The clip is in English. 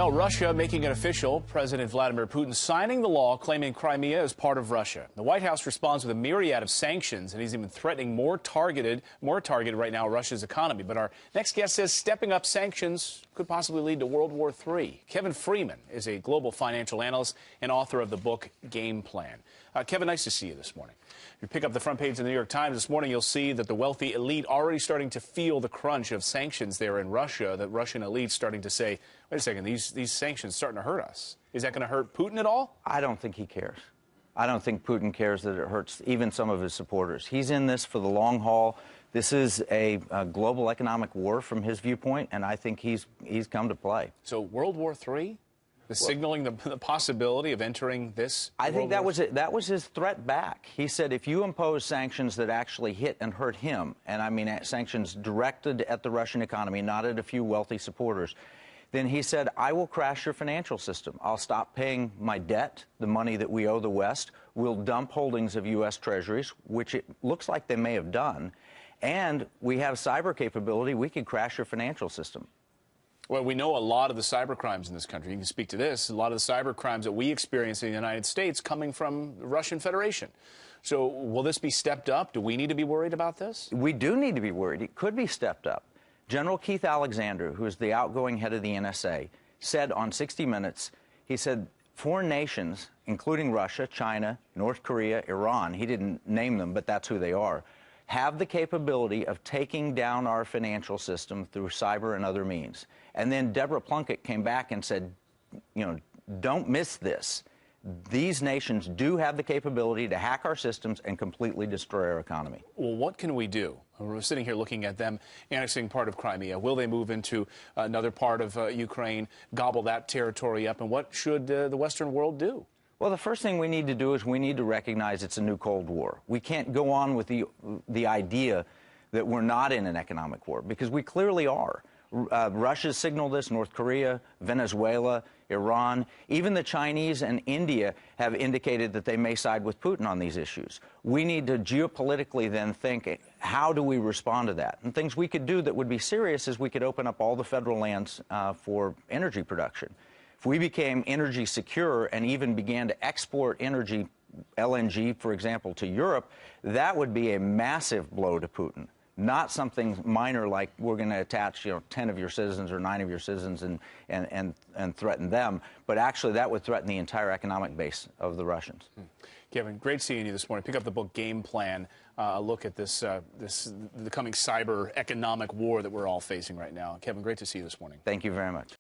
Well, Russia making it official. President Vladimir Putin signing the law claiming Crimea is part of Russia. The White House responds with a myriad of sanctions, and he's even threatening more targeted right now Russia's economy. But our next guest says stepping up sanctions could possibly lead to World War III. Kevin Freeman is a global financial analyst and author of the book Game Plan. Kevin, nice to see you this morning. If you pick up the front page of the New York Times this morning, you'll see that the wealthy elite already starting to feel the crunch of sanctions there in Russia. The Russian elite starting to say, wait a second, these sanctions starting to hurt us. Is that going to hurt Putin at all? I don't think he cares. I don't think Putin cares that it hurts even some of his supporters. He's in this for the long haul. This is a global economic war from his viewpoint, and I think he's come to play. So World War III? Signaling the possibility of entering this? I think that was his threat back. He said if you impose sanctions that actually hit and hurt him, and I mean sanctions directed at the Russian economy, not at a few wealthy supporters, then he said, I will crash your financial system. I'll stop paying my debt, the money that we owe the West. We'll dump holdings of U.S. treasuries, which it looks like they may have done. And we have cyber capability. We could crash your financial system. Well, we know a lot of the cyber crimes in this country. You can speak to this. A lot of the cyber crimes that we experience in the United States coming from the Russian Federation. So will this be stepped up? Do we need to be worried about this? We do need to be worried. It could be stepped up. General Keith Alexander, who is the outgoing head of the NSA, said on 60 Minutes, he said, foreign nations, including Russia, China, North Korea, Iran, he didn't name them, but that's who they are, have the capability of taking down our financial system through cyber and other means. And then Deborah Plunkett came back and said, you know, don't miss this. These nations do have the capability to hack our systems and completely destroy our economy. Well, what can we do? We're sitting here looking at them annexing part of Crimea. Will they move into another part of Ukraine, gobble that territory up? And what should the Western world do? Well, the first thing we need to do is we need to recognize it's a new Cold War. We can't go on with the idea that we're not in an economic war, because we clearly are. Russia's signaled this, North Korea, Venezuela, Iran, even the Chinese and India have indicated that they may side with Putin on these issues. We need to geopolitically then think, how do we respond to that? And things we could do that would be serious is we could open up all the federal lands for energy production. If we became energy secure and even began to export energy, LNG, for example, to Europe, that would be a massive blow to Putin. Not something minor like we're going to attach, 10 of your citizens or 9 of your citizens and threaten them, but actually that would threaten the entire economic base of the Russians. Kevin, great seeing you this morning. Pick up the book Game Plan. A look at the coming cyber economic war that we're all facing right now. Kevin, great to see you this morning. Thank you very much.